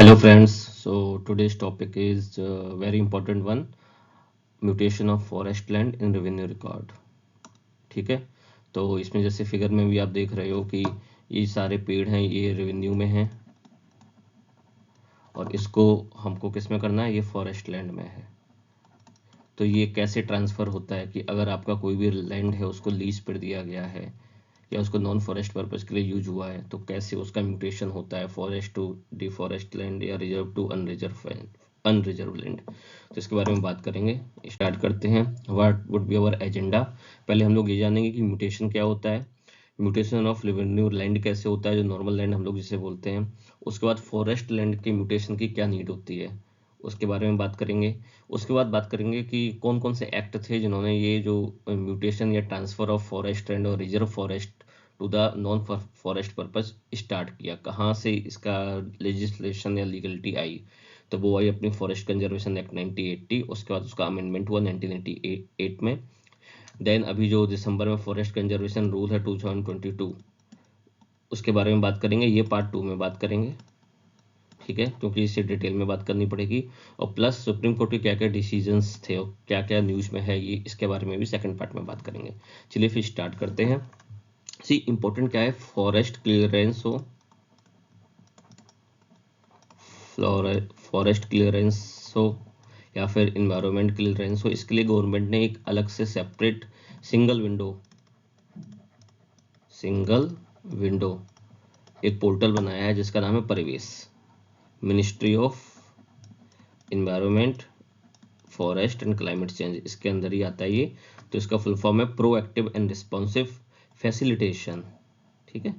Hello friends, so today's topic is very important one, mutation of forest land in revenue record. ठीक है, तो इसमें जैसे figure में भी आप देख रहे हो कि ये सारे पेड़ हैं, ये रेवेन्यू में हैं और इसको हमको किस में करना है, ये फॉरेस्ट लैंड में है। तो ये कैसे ट्रांसफ़र होता है कि अगर आपका कोई भी लैंड है उसको लीज पर दिया गया है या उसको नॉन फॉरेस्ट पर्पज़ के लिए यूज हुआ है, तो कैसे उसका म्यूटेशन होता है फॉरेस्ट टू डिफॉरेस्ट लैंड या रिजर्व टू अनरिजर्व लैंड। तो इसके बारे में बात करेंगे। स्टार्ट करते हैं। What would be our agenda. पहले हम लोग ये जानेंगे कि म्यूटेशन क्या होता है, म्यूटेशन ऑफ रेवेन्यू लैंड कैसे होता है, जो नॉर्मल लैंड हम लोग जिसे बोलते हैं। उसके बाद फॉरेस्ट लैंड के म्यूटेशन की क्या नीड होती है, उसके बारे में बात करेंगे। उसके बाद बात करेंगे कि कौन कौन से एक्ट थे जिन्होंने ये जो म्यूटेशन या ट्रांसफ़र ऑफ फॉरेस्ट लैंड और reserve forest to the non forest purpose start किया, कहाँ से इसका लेजिस्लेशन या लीगलिटी आई। तो वो आई अपनी फॉरेस्ट कंजर्वेशन एक्ट 1980, उसके बाद उसका अमेंडमेंट हुआ 1998 में। देन अभी जो दिसंबर में फॉरेस्ट कंजर्वेशन रूल है 2022, उसके बारे में बात करेंगे, ये पार्ट 2 में बात करेंगे। ठीक है, क्योंकि इससे डिटेल में बात करनी पड़ेगी। और प्लस सुप्रीम कोर्ट के क्या क्या डिसीजंस थे और क्या क्या न्यूज़ में है, ये इसके बारे में भी सेकंड पार्ट में बात करेंगे। चलिए फिर स्टार्ट करते हैं। सी इंपॉर्टेंट क्या है, फॉरेस्ट क्लियरेंस हो, फॉरेस्ट क्लियरेंस हो या फिर इन्वायरमेंट क्लियरेंस हो, इसके लिए गवर्नमेंट ने एक अलग से सेपरेट सिंगल विंडो एक पोर्टल बनाया है जिसका नाम है परिवेश। Ministry of environment, forest and climate change, इसके अंदर ही आता है ये। तो इसका फुल फॉर्म है प्रोएक्टिव एंड रिस्पॉन्सिव फैसिलिटेशन, ठीक है,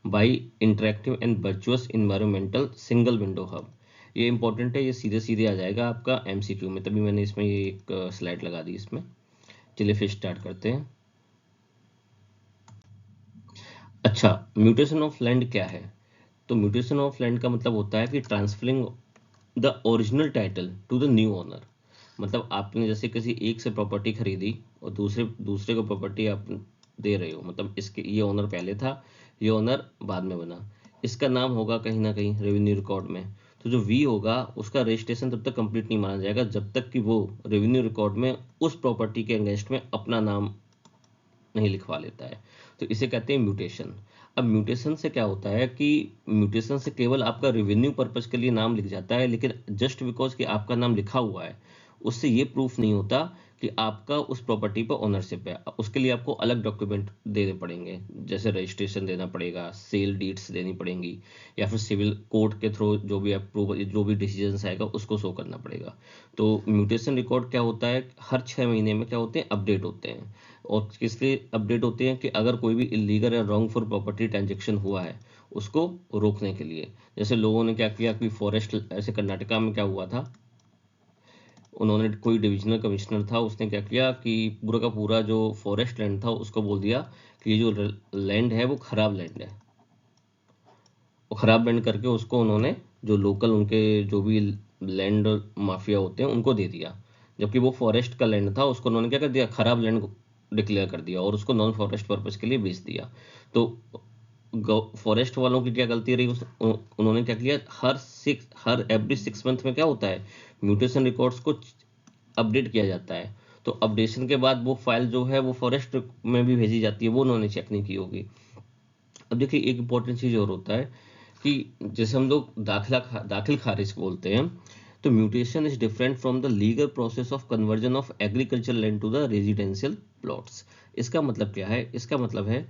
by interactive and virtuous environmental single window hub. ये इंपॉर्टेंट है, ये सीधे सीधे आ जाएगा आपका एमसीक्यू में, तभी मैंने इसमें ये एक स्लाइड लगा दी इसमें। चलिए फिर स्टार्ट करते हैं। अच्छा, म्यूटेशन ऑफ लैंड क्या है। तो म्यूटेशन ऑफ लैंड का मतलब होता है कि transferring the original title to the new owner. मतलब आपने जैसे किसी एक से प्रॉपर्टी खरीदी और दूसरे दूसरे को प्रॉपर्टी आप दे रहे हो, मतलब इसके ये ओनर पहले था, ये ओनर बाद में बना। इसका नाम होगा कहीं ना कहीं रेवेन्यू रिकॉर्ड में। तो जो वी होगा उसका रजिस्ट्रेशन तब तक कंप्लीट नहीं माना जाएगा जब तक कि वो रेवेन्यू रिकॉर्ड में उस प्रॉपर्टी के अगेंस्ट में अपना नाम नहीं लिखवा लेता है। तो इसे कहते हैं म्यूटेशन। अब म्यूटेशन से क्या होता है कि म्यूटेशन से केवल आपका रेवेन्यू पर्पस के लिए नाम लिख जाता है, लेकिन जस्ट बिकॉज कि आपका नाम लिखा हुआ है उससे ये प्रूफ नहीं होता कि आपका उस प्रॉपर्टी पर ओनरशिप है। उसके लिए आपको अलग डॉक्यूमेंट देने पड़ेंगे, जैसे रजिस्ट्रेशन देना पड़ेगा, सेल डीड्स देनी पड़ेंगी, या फिर सिविल कोर्ट के थ्रू जो भी अप्रूवल जो भी डिसीजन आएगा उसको शो करना पड़ेगा। तो म्यूटेशन रिकॉर्ड क्या होता है, हर 6 महीने में क्या होते हैं, अपडेट होते हैं। और किस लिए अपडेट होते हैं कि अगर कोई भी इलीगल या रॉन्गफुल प्रॉपर्टी ट्रांजेक्शन हुआ है उसको रोकने के लिए। जैसे लोगों ने क्या किया कि फॉरेस्ट, ऐसे कर्नाटका में क्या हुआ था, उन्होंने कोई डिविजनल कमिश्नर था, उसने क्या किया कि पूरा का पूरा जो फॉरेस्ट लैंड था उसको बोल दिया कि ये जो लैंड है वो खराब लैंड है। वो खराब लैंड करके उसको उन्होंने जो लोकल उनके जो भी लैंड माफिया होते हैं उनको दे दिया, जबकि वो फॉरेस्ट का लैंड था, उसको उन्होंने क्या कर दिया, खराब लैंड डिक्लेयर कर दिया और उसको नॉन फॉरेस्ट पर्पज के लिए बेच दिया। तो फॉरेस्ट वालों की क्या गलती रही, उन्होंने क्या किया, हर एवरी 6 मंथ में क्या होता है, म्यूटेशन रिकॉर्ड्स को अपडेट किया जाता है। तो अपडेशन के बाद वो फाइल जो है वो फॉरेस्ट में भी भेजी जाती है, वो उन्होंने चेक नहीं की होगी। अब देखिए एक इंपॉर्टेंट चीज़ और होता है कि जैसे हम लोग दाखिल खारिज बोलते हैं, तो mutation is different from the legal process of conversion of agriculture land to the residential plots. इसका मतलब क्या है, इसका मतलब है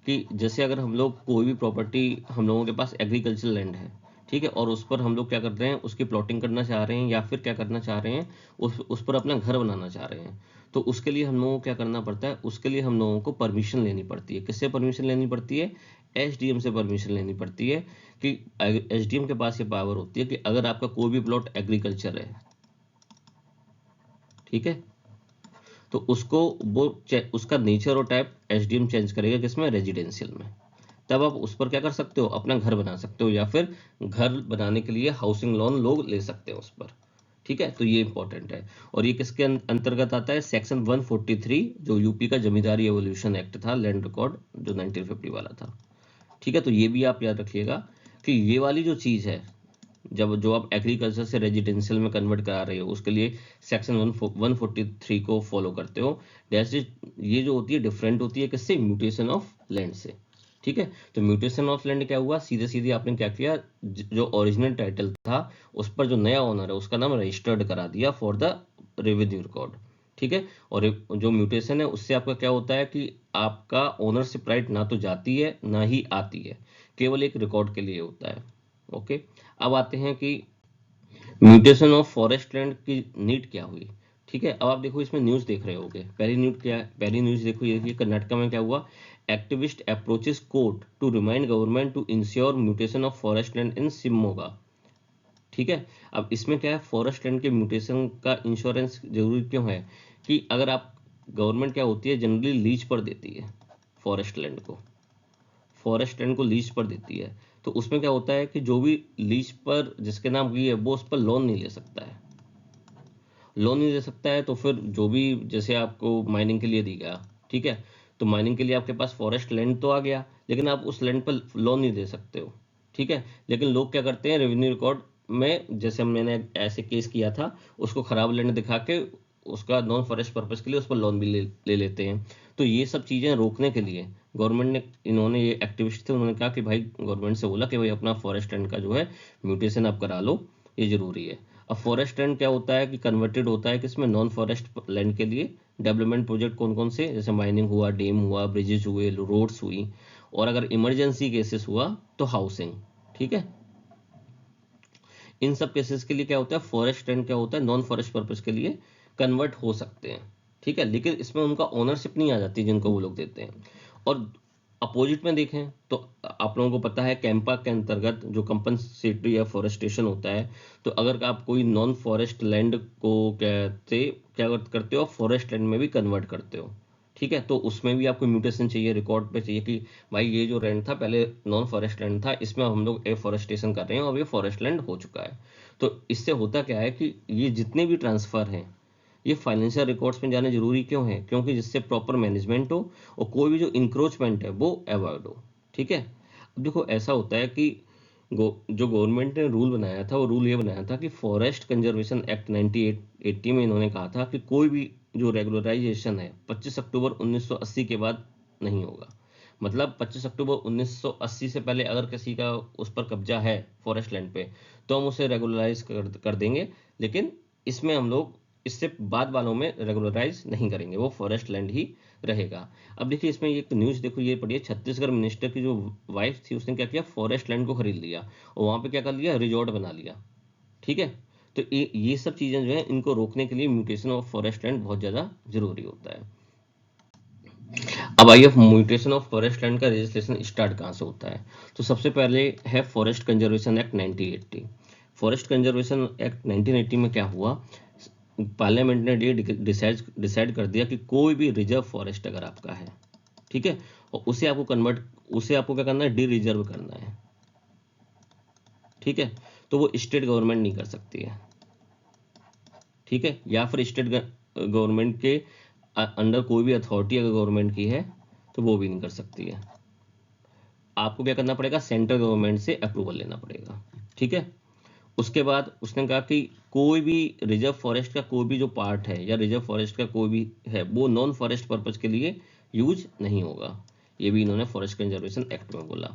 कि जैसे अगर हम लोग कोई भी प्रॉपर्टी, हम लोगों के पास एग्रीकल्चर लैंड है, ठीक है, और उस पर हम लोग क्या कर रहे हैं, उसकी प्लॉटिंग करना चाह रहे हैं या फिर क्या करना चाह रहे हैं, उस पर अपना घर बनाना चाह रहे हैं। तो उसके लिए हम लोगों को क्या करना पड़ता है, उसके लिए हम लोगों को परमिशन लेनी पड़ती है। किससे परमिशन लेनी पड़ती है, एसडीएम से परमिशन लेनी पड़ती है। कि एसडीएम के पास ये पावर होती है कि अगर आपका कोई भी प्लॉट एग्रीकल्चर है, ठीक है, तो उसको वो उसका नेचर और टाइप एसडीएम चेंज करेगा, किसमें, रेजिडेंशियल में। तब आप उस पर क्या कर सकते हो, अपना घर बना सकते हो या फिर घर बनाने के लिए हाउसिंग लोन लोग ले सकते हैं उस पर। ठीक है, तो ये इंपॉर्टेंट है। और ये किसके अंतर्गत आता है, सेक्शन 143, जो यूपी का जमींदारी एवोल्यूशन एक्ट था, लैंड रिकॉर्ड जो 1950 वाला था। ठीक है, तो ये भी आप याद रखिएगा कि ये वाली जो चीज़ है जब जो आप एग्रीकल्चर से रेजिडेंशियल में कन्वर्ट करा रहे हो उसके लिए सेक्शन 143 को फॉलो करते हो। ये जो होती है डिफरेंट होती है किससे, म्यूटेशन ऑफ लैंड से। ठीक है, तो म्यूटेशन ऑफ लैंड क्या हुआ, सीधे सीधे आपने क्या किया, जो ओरिजिनल टाइटल था उस पर जो नया ओनर है उसका नाम रजिस्टर्ड करा दिया फॉर द रेवेन्यू रिकॉर्ड। ठीक है, और जो म्यूटेशन है उससे आपका क्या होता है कि आपका ओनरशिप राइट ना तो जाती है ना ही आती है, केवल एक रिकॉर्ड के लिए होता है। ओके, अब आते हैं कि म्यूटेशन ऑफ फॉरेस्ट लैंड की नीड क्या हुई। ठीक है, अब आप देखो इसमें न्यूज़ देख रहे होगे, पहली न्यूज़ क्या है, पहली न्यूज़ देखो ये देखिए कर्नाटका में क्या हुआ, activist approaches court to remind government to ensure mutation of forest land in Shivamogga. ठीक है, अब इसमें क्या है, फॉरेस्ट लैंड के म्यूटेशन का इंश्योरेंस जरूरी क्यों है कि अगर आप, गवर्नमेंट क्या होती है जनरली लीज पर देती है फॉरेस्ट लैंड को, फॉरेस्ट लैंड को लीज पर देती है, तो उसमें क्या होता है कि जो भी लीज पर जिसके नाम की है वो उस पर लोन नहीं ले सकता है, लोन नहीं दे सकता है, तो फिर जो भी जैसे आपको माइनिंग के लिए दी गया, ठीक है, तो माइनिंग के लिए आपके पास फॉरेस्ट लैंड तो आ गया, लेकिन आप उस लैंड पर लोन नहीं दे सकते हो। ठीक है, लेकिन लोग क्या करते हैं रेवेन्यू रिकॉर्ड में, जैसे मैंने ऐसे केस किया था, उसको खराब लैंड दिखा के उसका नॉन फॉरेस्ट पर्पज के लिए उस पर लोन भी ले लेते हैं। तो ये सब चीज़ें रोकने के लिए गवर्नमेंट ने, इन्होंने ये एक्टिविस्ट थे उन्होंने कहा कि भाई, गवर्नमेंट से बोला कि भाई अपना फॉरेस्ट लैंड का जो है म्यूटेशन आप करा लो, ये जरूरी है। अब फॉरेस्ट लैंड क्या होता है कि कन्वर्टेड होता है किसमें, नॉन फॉरेस्ट लैंड के लिए डेवलपमेंट प्रोजेक्ट कौन कौन से, जैसे माइनिंग हुआ, डैम हुआ, ब्रिजेज हुए, रोड्स हुई, और अगर इमरजेंसी केसेस हुआ तो हाउसिंग। ठीक है, इन सब केसेस के लिए क्या होता है, फॉरेस्ट लैंड क्या होता है, नॉन फॉरेस्ट पर्पज के लिए कन्वर्ट हो सकते हैं। ठीक है, लेकिन इसमें उनका ओनरशिप नहीं आ जाती जिनको वो लोग देते हैं। और अपोजिट में देखें तो आप लोगों को पता है कैंपा के अंतर्गत जो कंपनसेटरी या फॉरेस्टेशन होता है, तो अगर आप कोई नॉन फॉरेस्ट लैंड को क्या करते हो, फॉरेस्ट लैंड में भी कन्वर्ट करते हो। ठीक है, तो उसमें भी आपको म्यूटेशन चाहिए, रिकॉर्ड पे चाहिए कि भाई ये जो लैंड था पहले नॉन फॉरेस्ट लैंड था, इसमें हम लोग एफॉरेस्टेशन कर रहे हैं और ये फॉरेस्ट लैंड हो चुका है। तो इससे होता क्या है कि ये जितने भी ट्रांसफर हैं ये फाइनेंशियल रिकॉर्ड्स में जाने जरूरी क्यों है, क्योंकि जिससे प्रॉपर मैनेजमेंट हो और कोई भी जो इंक्रोचमेंट है वो अवॉइड हो। ठीक है, अब देखो ऐसा होता है कि जो गवर्नमेंट ने रूल बनाया था वो रूल ये बनाया था कि फॉरेस्ट कंजर्वेशन एक्ट 1980 में इन्होंने कहा था कि कोई भी जो रेगुलराइजेशन है 25 अक्टूबर 1980 के बाद नहीं होगा। मतलब 25 अक्टूबर 1980 से पहले अगर किसी का उस पर कब्जा है फॉरेस्ट लैंड पे तो हम उसे रेगुलराइज कर देंगे, लेकिन इसमें हम लोग इससे बाद वालों में रेगुलराइज नहीं करेंगे, वो फॉरेस्ट लैंड ही रहेगा। अब देखिए इसमें एक न्यूज़ देखो ये पढ़िए, छत्तीसगढ़ मिनिस्टर की जो वाइफ थी उसने क्या किया, फॉरेस्ट लैंड को खरीद लिया और वहाँ पे क्या कर लिया, रिजॉर्ट बना लिया। ठीक है, तो ये सब चीज़ें जो है इनको रोकने के लिए म्यूटेशन ऑफ फॉरेस्ट लैंड बहुत ज़्यादा जरूरी होता है। अब आइए म्यूटेशन ऑफ फॉरेस्ट लैंड का रजिस्ट्रेशन स्टार्ट कहाँ से होता है। तो सबसे पहले है forest conservation act 1980। Forest conservation act 1980 में क्या हुआ, पार्लियामेंट ने ये डिसाइड कर दिया कि कोई भी रिजर्व फॉरेस्ट अगर आपका है, ठीक है, और उसे आपको क्या करना है, डी रिजर्व करना है। ठीक है, तो वो स्टेट गवर्नमेंट नहीं कर सकती है। ठीक है, या फिर स्टेट गवर्नमेंट के अंडर कोई भी अथॉरिटी अगर गवर्नमेंट की है तो वो भी नहीं कर सकती है। आपको क्या करना पड़ेगा, सेंट्रल गवर्नमेंट से अप्रूवल लेना पड़ेगा। ठीक है, उसके बाद उसने कहा कि कोई भी रिजर्व फॉरेस्ट का कोई भी जो पार्ट है या रिजर्व फॉरेस्ट का कोई भी है वो नॉन फॉरेस्ट पर्पज के लिए यूज नहीं होगा। ये भी इन्होंने फॉरेस्ट कंजर्वेशन एक्ट में बोला।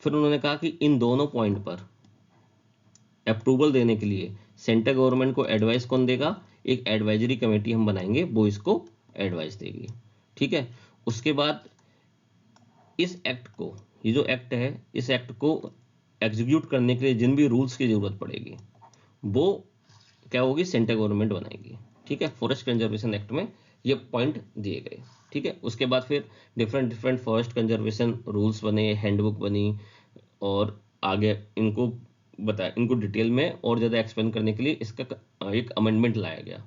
फिर उन्होंने कहा कि इन दोनों पॉइंट पर अप्रूवल देने के लिए सेंट्रल गवर्नमेंट को एडवाइस कौन देगा, एक एडवाइजरी कमेटी हम बनाएंगे वो इसको एडवाइस देगी। ठीक है, उसके बाद इस एक्ट को, ये जो एक्ट है इस एक्ट को एग्जीक्यूट करने के लिए जिन भी रूल्स की जरूरत पड़ेगी वो क्या होगी, सेंट्रल गवर्नमेंट बनाएगी। ठीक है, फॉरेस्ट कंजर्वेशन एक्ट में ये पॉइंट दिए गए। ठीक है, उसके बाद फिर different different forest conservation rules बने, हैंडबुक बनी, और आगे इनको डिटेल में और ज़्यादा एक्सप्लेन करने के लिए इसका एक अमेंडमेंट लाया गया।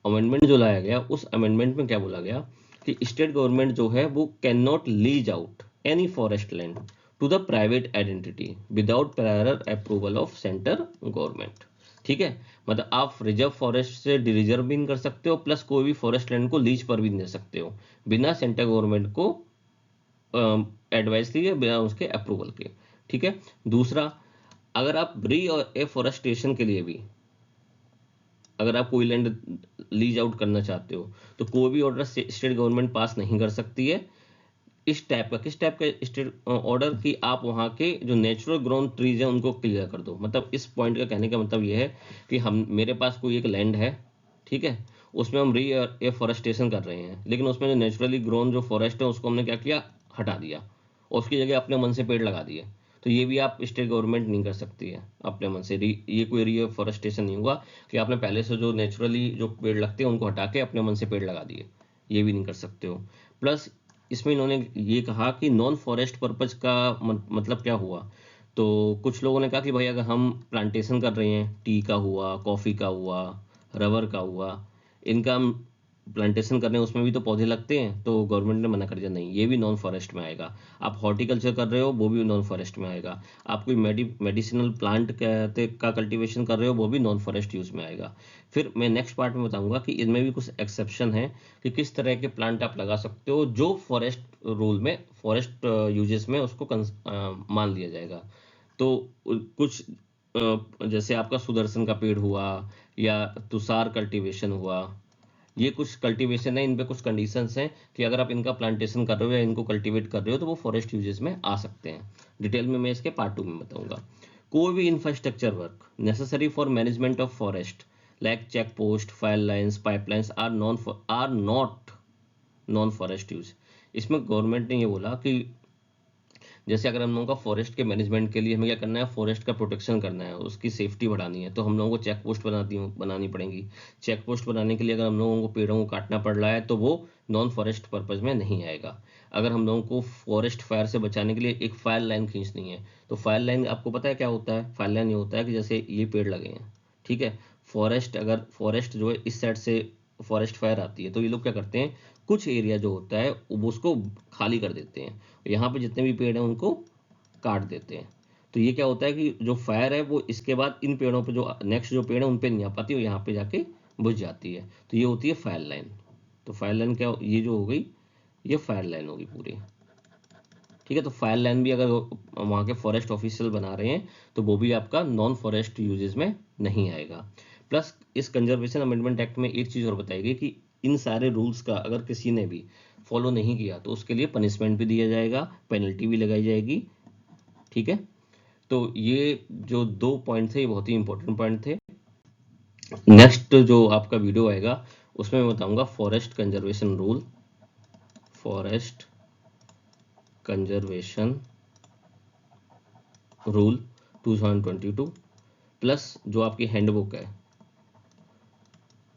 अमेंडमेंट जो लाया गया उस अमेंडमेंट में क्या बोला गया कि स्टेट गवर्नमेंट जो है वो can not lease out any forest land to the private identity without prior approval of central government. ठीक है, मतलब आप रिजर्व फॉरेस्ट से रिजर्व भी नहीं कर सकते हो, प्लस कोई भी फॉरेस्ट लैंड को लीज पर भी नहीं दे सकते हो बिना सेंट्रल गवर्नमेंट को एडवाइस लिए, बिना उसके अप्रूवल के। ठीक है, दूसरा, अगर आप री और एफॉरेस्टेशन के लिए भी अगर आप कोई लैंड लीज आउट करना चाहते हो तो कोई भी ऑर्डर स्टेट गवर्नमेंट पास नहीं कर सकती है इस टाइप का। किस टाइप का स्टेट ऑर्डर कि आप वहाँ के जो नेचुरल ग्रोन ट्रीज हैं उनको क्लियर कर दो। मतलब इस पॉइंट का कहने का मतलब ये है कि हम मेरे पास कोई एक लैंड है, ठीक है, उसमें हम री एफॉरेस्टेशन कर रहे हैं, लेकिन उसमें जो नेचुरली ग्रोन जो फॉरेस्ट है उसको हमने क्या किया, हटा दिया और उसकी जगह अपने मन से पेड़ लगा दिए। तो ये भी आप स्टेट गवर्नमेंट नहीं कर सकती है अपने मन से। ये कोई री एफॉरेस्टेशन नहीं हुआ कि आपने पहले से जो नेचुरली जो पेड़ लगते हैं उनको हटा के अपने मन से पेड़ लगा दिए, ये भी नहीं कर सकते हो। प्लस इसमें इन्होंने ये कहा कि नॉन फॉरेस्ट पर्पज का मतलब क्या हुआ। तो कुछ लोगों ने कहा कि भाई अगर हम प्लांटेशन कर रहे हैं, टी का हुआ, कॉफ़ी का हुआ, रबर का हुआ, इनका हम प्लांटेशन कर रहे हैं, उसमें भी तो पौधे लगते हैं, तो गवर्नमेंट ने मना कर दिया नहीं ये भी नॉन फॉरेस्ट में आएगा। आप हॉर्टिकल्चर कर रहे हो वो भी नॉन फॉरेस्ट में आएगा। आप कोई मेडिसिनल प्लांट का कल्टीवेशन कर रहे हो वो भी नॉन फॉरेस्ट यूज में आएगा। फिर मैं नेक्स्ट पार्ट में बताऊंगा कि इनमें भी कुछ एक्सेप्शन है कि किस तरह के प्लांट आप लगा सकते हो जो फॉरेस्ट रूल में, फॉरेस्ट यूजेस में उसको मान लिया जाएगा। तो कुछ जैसे आपका सुदर्शन का पेड़ हुआ या तुषार कल्टीवेशन हुआ, ये कुछ कल्टीवेशन है, इन पे कुछ कंडीशंस हैं कि अगर आप इनका प्लांटेशन कर रहे हो या इनको कल्टीवेट कर रहे हो तो वो फॉरेस्ट यूजेस में आ सकते हैं। डिटेल में मैं इसके पार्ट 2 में बताऊंगा। कोई भी infrastructure work necessary for management of forest like check post, fire lines, pipelines are not non forest use. इसमें गवर्नमेंट ने ये बोला कि जैसे अगर हम लोगों का फॉरेस्ट के मैनेजमेंट के लिए हमें क्या करना है, फॉरेस्ट का प्रोटेक्शन करना है, उसकी सेफ्टी बढ़ानी है, तो हम लोगों को चेक पोस्ट बनानी पड़ेगी। चेक पोस्ट बनाने के लिए अगर हम लोगों को पेड़ों को काटना पड़ रहा है तो वो नॉन फॉरेस्ट पर्पज में नहीं आएगा। अगर हम लोगों को फॉरेस्ट फायर से बचाने के लिए एक फायर लाइन खींचनी है, तो फायर लाइन आपको पता है क्या होता है, फायर लाइन ये होता है कि जैसे ये पेड़ लगे हैं, ठीक है, फॉरेस्ट अगर फॉरेस्ट जो है इस साइड से फॉरेस्ट फायर आती है तो ये लोग क्या करते हैं, कुछ एरिया जो होता है वो उसको खाली कर देते हैं, यहाँ पे जितने भी पेड़ हैं उनको काट देते हैं। तो ये क्या होता है कि जो फायर है वो इसके बाद इन पेड़ों पे जो नेक्स्ट जो पेड़ है उन पे नहीं आ पाती, वो यहाँ पे जाके बुझ जाती है। तो ये होती है फायर लाइन। तो फायर लाइन क्या, ये जो हो गई ये फायर लाइन होगी पूरी, ठीक है। तो फायर लाइन भी अगर वहाँ के फॉरेस्ट ऑफिशियल बना रहे हैं तो वो भी आपका नॉन फॉरेस्ट यूजेस में नहीं आएगा। प्लस इस कंजर्वेशन अमेंडमेंट एक्ट में एक चीज़ और बताई गई कि इन सारे रूल्स का अगर किसी ने भी फॉलो नहीं किया तो उसके लिए पनिशमेंट भी दिया जाएगा, पेनल्टी भी लगाई जाएगी, ठीक है। तो ये जो 2 पॉइंट थे ये बहुत ही इंपॉर्टेंट पॉइंट थे। नेक्स्ट जो आपका वीडियो आएगा उसमें मैं बताऊंगा forest conservation rule, forest conservation rule 2022 plus जो आपकी हैंडबुक है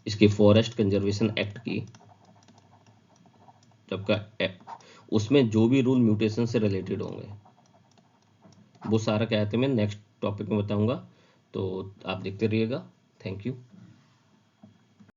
इसकी फॉरेस्ट कंजर्वेशन एक्ट की जब का उसमें जो भी रूल म्यूटेशन से रिलेटेड होंगे वो सारा क्या है मैं नेक्स्ट टॉपिक में बताऊंगा। तो आप देखते रहिएगा। Thank you.